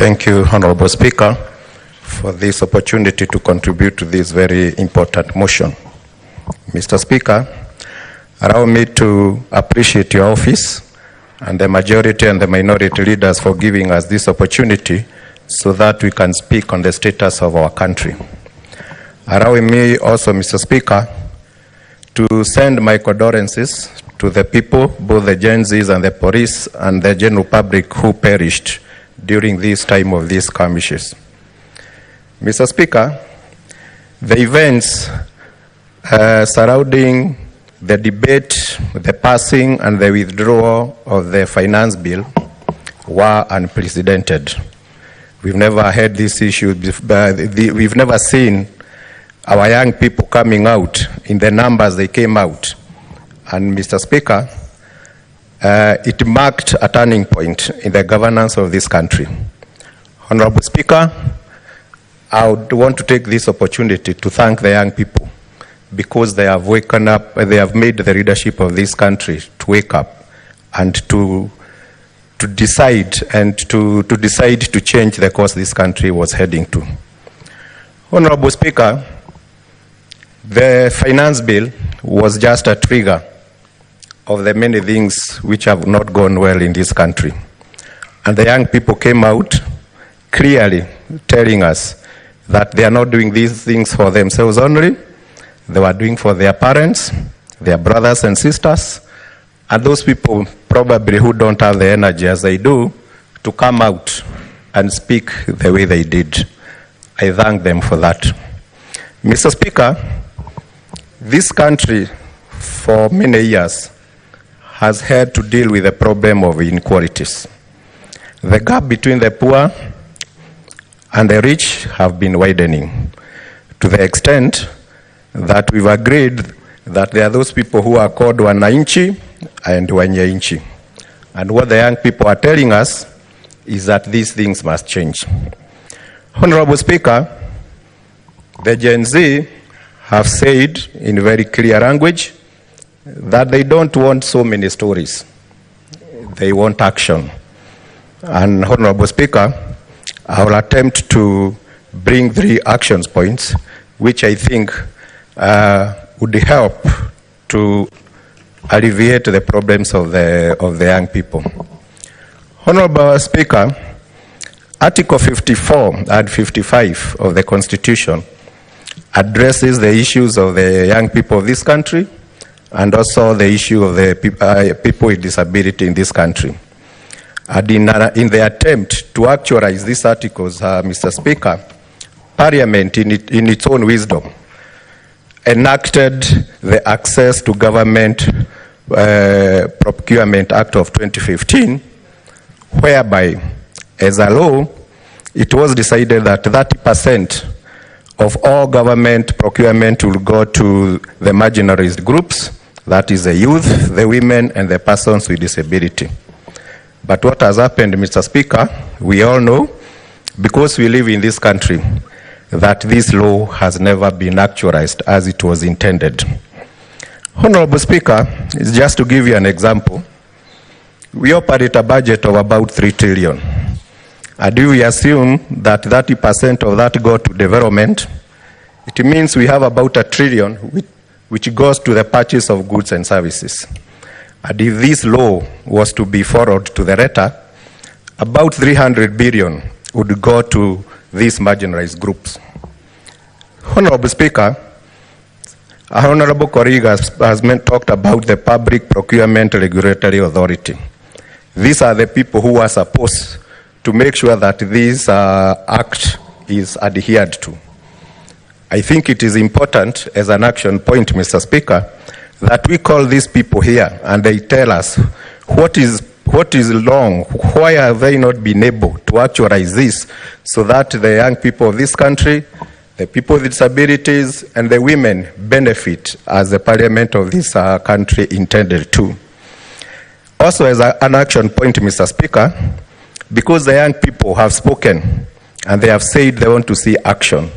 Thank you, Honorable Speaker, for this opportunity to contribute to this very important motion. Mr. Speaker, allow me to appreciate your office and the majority and the minority leaders for giving us this opportunity so that we can speak on the status of our country. Allow me also, Mr. Speaker, to send my condolences to the people, both the GenZs and the police and the general public who perished during this time of these skirmishes. Mr. Speaker, the events surrounding the debate, the passing and the withdrawal of the finance bill were unprecedented. We've never had this issue, we've never seen our young people coming out in the numbers they came out. And Mr. Speaker, it marked a turning point in the governance of this country. Honorable Speaker, I would want to take this opportunity to thank the young people because they have woken up, they have made the leadership of this country to wake up and to decide to change the course this country was heading to. Honorable Speaker, the finance bill was just a trigger of the many things which have not gone well in this country. And the young people came out clearly telling us that they are not doing these things for themselves only, they were doing for their parents, their brothers and sisters, and those people probably who don't have the energy as they do to come out and speak the way they did. I thank them for that. Mr. Speaker, this country for many years has had to deal with the problem of inequalities. The gap between the poor and the rich have been widening to the extent that we've agreed that there are those people who are called wananchi and wanyainchi. And what the young people are telling us is that these things must change. Honorable Speaker, the Gen Z have said in very clear language that they don't want so many stories. They want action. And Honorable Speaker, I will attempt to bring 3 action points which I think would help to alleviate the problems of the young people. Honorable Speaker, Article 54 and 55 of the Constitution addresses the issues of the young people of this country and also the issue of the people with disability in this country. And in the attempt to actualize these articles, Mr. Speaker, Parliament in its own wisdom enacted the Access to Government Procurement Act of 2015, whereby, as a law, it was decided that 30% of all government procurement will go to the marginalized groups, that is the youth, the women, and the persons with disability. But what has happened, Mr. Speaker, we all know, because we live in this country, that this law has never been actualized as it was intended. Honorable Speaker, just to give you an example, we operate a budget of about 3 trillion. And if we assume that 30% of that go to development, it means we have about 1 trillion which goes to the purchase of goods and services. And if this law was to be followed to the letter, about 300 billion would go to these marginalized groups. Honorable Speaker, our honorable colleague has talked about the Public Procurement Regulatory Authority. These are the people who are supposed to make sure that this act is adhered to. I think it is important as an action point, Mr. Speaker, that we call these people here and they tell us what is wrong, why have they not been able to actualize this so that the young people of this country, the people with disabilities, and the women benefit as the parliament of this country intended to. Also, as an action point, Mr. Speaker, because the young people have spoken and they have said they want to see action,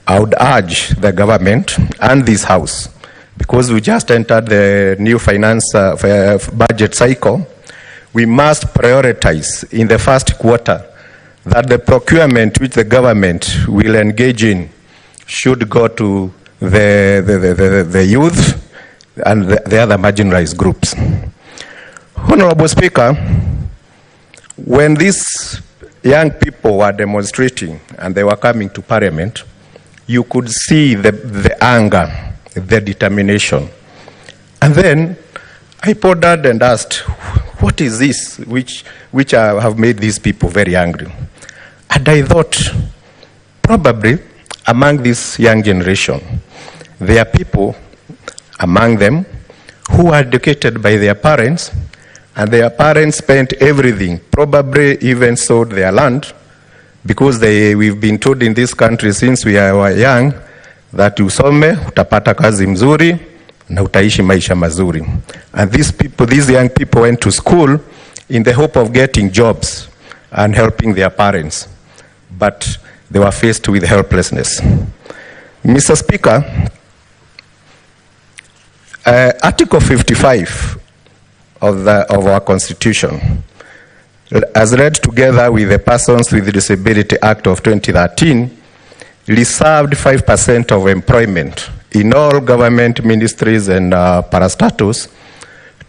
I would urge the government and this House, because we just entered the new finance budget cycle, we must prioritize in the first quarter that the procurement which the government will engage in should go to the youth and the other marginalized groups. Honorable Speaker, when these young people were demonstrating and they were coming to Parliament, you could see the anger, the determination. And then I pondered and asked, what is this which have made these people very angry? And I thought, probably among this young generation, there are people among them who are educated by their parents, and their parents spent everything, probably even sold their land, because we've been told in this country since we were young that usome, utapata kazi mzuri, na utaishi maisha mazuri. And these young people went to school in the hope of getting jobs and helping their parents. But they were faced with helplessness. Mr. Speaker, Article 55 of our Constitution, as read together with the Persons with Disability Act of 2013, reserved 5% of employment in all government ministries and parastatus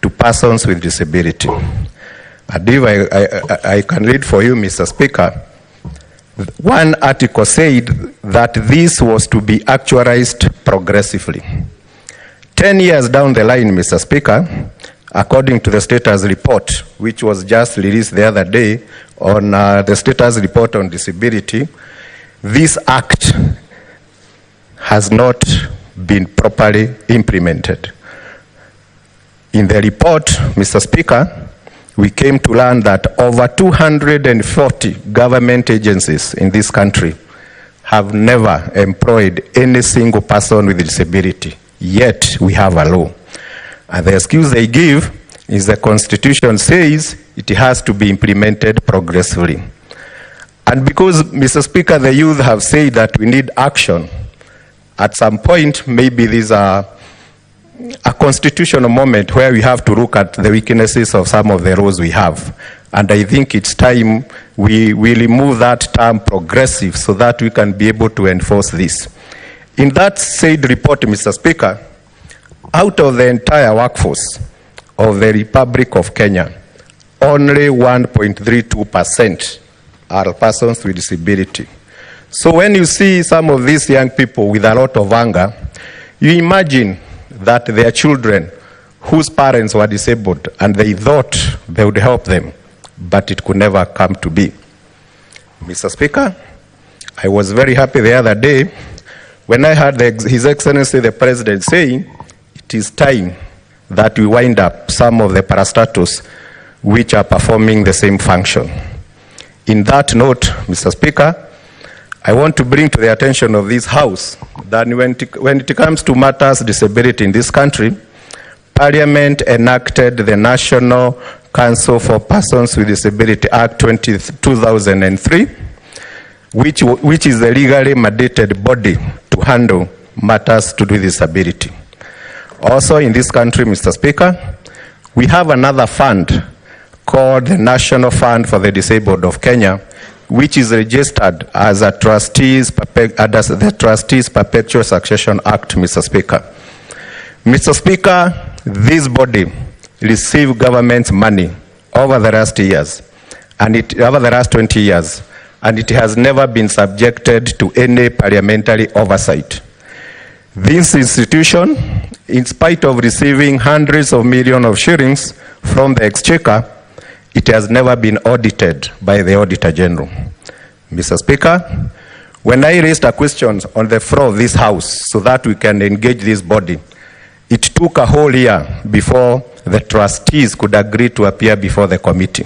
to persons with disability. And if I can read for you, Mr. Speaker, one article said that this was to be actualized progressively. 10 years down the line, Mr. Speaker, according to the status report, which was just released the other day on the status report on disability, this act has not been properly implemented. In the report, Mr. Speaker, we came to learn that over 240 government agencies in this country have never employed any single person with disability, yet we have a law. And the excuse they give is the Constitution says it has to be implemented progressively. And because, Mr. Speaker, the youth have said that we need action, at some point, maybe these are a constitutional moment where we have to look at the weaknesses of some of the laws we have. And I think it's time we remove that term progressive so that we can be able to enforce this. In that said report, Mr. Speaker, out of the entire workforce of the Republic of Kenya, only 1.32% are persons with disability. So when you see some of these young people with a lot of anger, you imagine that their children whose parents were disabled and they thought they would help them, but it could never come to be. Mr. Speaker, I was very happy the other day when I heard His Excellency the President saying it is time that we wind up some of the parastatus which are performing the same function. In that note, Mr. Speaker, I want to bring to the attention of this House that when it comes to matters disability in this country, Parliament enacted the National Council for Persons with Disability Act 2003, which is the legally mandated body to handle matters to do with disability. Also in this country, Mr. Speaker, we have another fund called the National Fund for the Disabled of Kenya, which is registered as the Trustees Perpetual Succession Act, Mr. Speaker. Mr. Speaker, this body received government money over the last years, and over the last 20 years, and it has never been subjected to any parliamentary oversight. This institution, in spite of receiving hundreds of millions of shillings from the Exchequer, it has never been audited by the Auditor General. Mr. Speaker, when I raised a question on the floor of this House so that we can engage this body, it took a whole year before the trustees could agree to appear before the committee.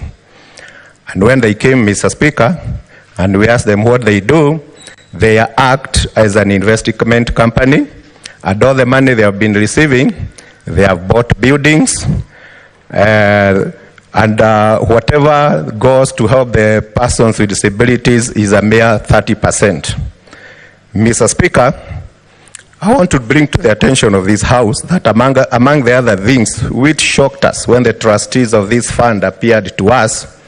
And when they came, Mr. Speaker, and we asked them what they do, they act as an investment company, and all the money they have been receiving, they have bought buildings, and whatever goes to help the persons with disabilities is a mere 30%. Mr. Speaker, I want to bring to the attention of this House that among the other things which shocked us when the trustees of this fund appeared to us,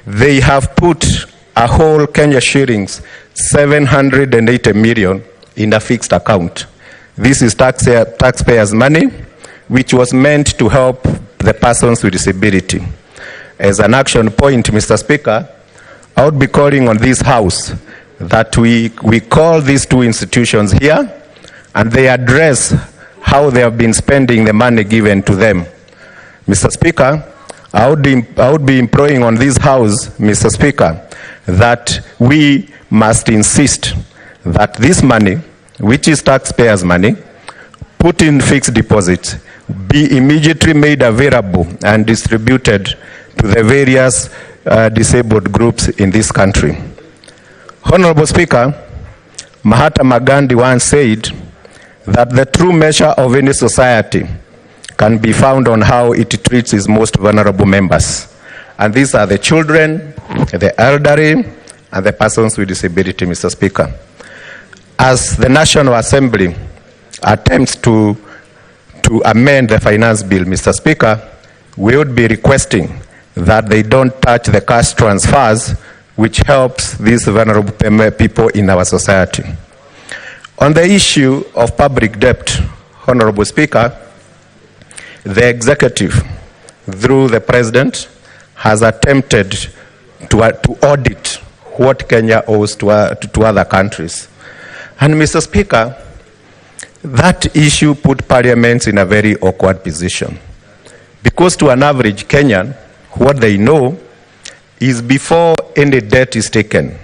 they have put a whole Kenya shillings 780 million in a fixed account. This is taxpayers' money, which was meant to help the persons with disability. As an action point, Mr. Speaker, I would be calling on this House that we call these two institutions here and they address how they have been spending the money given to them. Mr. Speaker, I would be imploring on this House, Mr. Speaker, that we must insist that this money, which is taxpayers' money, put in fixed deposits, be immediately made available and distributed to the various disabled groups in this country. Honorable Speaker, Mahatma Gandhi once said that the true measure of any society can be found on how it treats its most vulnerable members. And these are the children, the elderly, and the persons with disability, Mr. Speaker. As the National Assembly attempts to amend the finance bill, Mr. Speaker, we would be requesting that they don't touch the cash transfers which helps these vulnerable people in our society. On the issue of public debt, Honorable Speaker, the executive, through the President, has attempted to audit what Kenya owes to other countries. And Mr. Speaker, that issue put parliaments in a very awkward position. Because to an average Kenyan, what they know is before any debt is taken,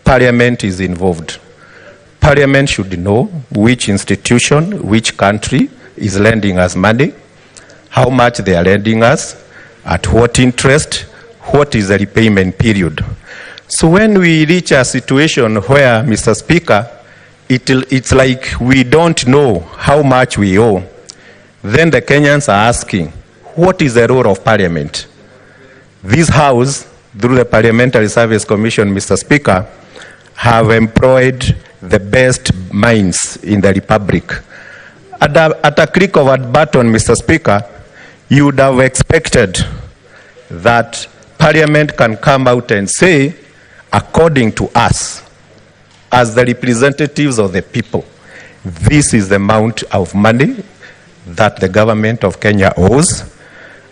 Parliament is involved. Parliament should know which institution, which country is lending us money, how much they are lending us, at what interest, what is the repayment period. So when we reach a situation where, Mr. Speaker, it's like we don't know how much we owe, then the Kenyans are asking, what is the role of Parliament? This House, through the Parliamentary Service Commission, Mr. Speaker, have employed the best minds in the Republic. At a click of a button, Mr. Speaker, you would have expected that Parliament can come out and say, according to us, as the representatives of the people, this is the amount of money that the government of Kenya owes,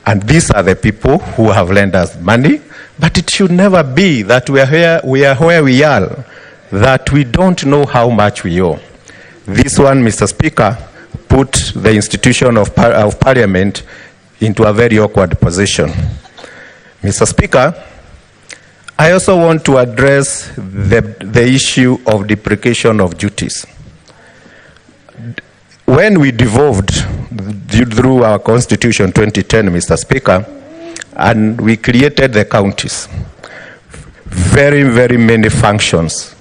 and these are the people who have lent us money. But it should never be that we are where we are, that we don't know how much we owe. This one, Mr. Speaker, put the institution of Parliament into a very awkward position. Mr. Speaker, I also want to address the issue of deprecation of duties. When we devolved through our Constitution 2010, Mr. Speaker, and we created the counties, very, very many functions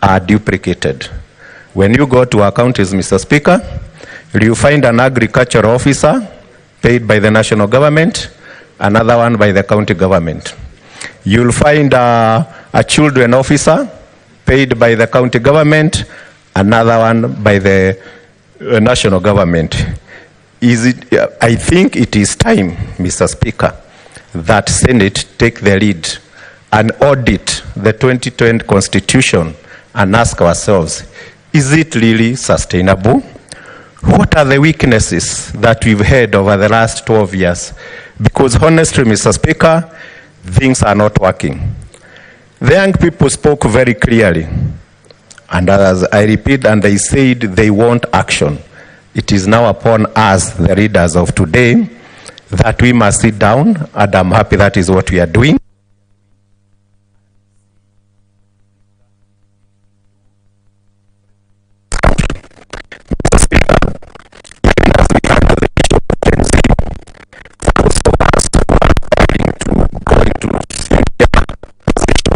are duplicated. When you go to our counties, Mr. Speaker, you find an agricultural officer paid by the national government, another one by the county government. You'll find a children officer paid by the county government, another one by the national government. I think it is time, Mr. Speaker, that Senate take the lead and audit the 2020 Constitution and ask ourselves, is it really sustainable? What are the weaknesses that we've had over the last 12 years? Because honestly, Mr. Speaker, things are not working. The young people spoke very clearly, and as I repeat, and they said they want action. It is now upon us, the leaders of today, that we must sit down, and I'm happy that is what we are doing.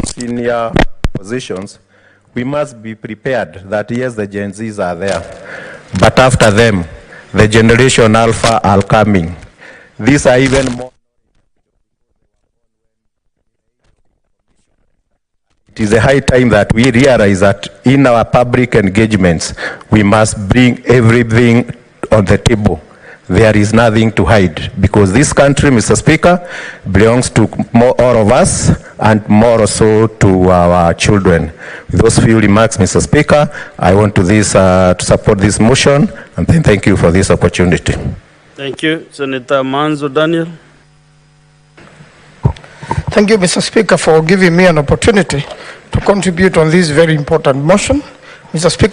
Senior positions, we must be prepared that yes, the Gen Zs are there, but after them, the generation Alpha are coming. These are even more. It is a high time that we realize that in our public engagements, we must bring everything on the table there is nothing to hide, because this country, Mr. Speaker, belongs to all of us, and more so to our children. With those few remarks, Mr. Speaker, I want to support this motion, and thank you for this opportunity. Thank you. Senator Manzo Daniel. Thank you, Mr. Speaker, for giving me an opportunity to contribute on this very important motion. Mr. Speaker,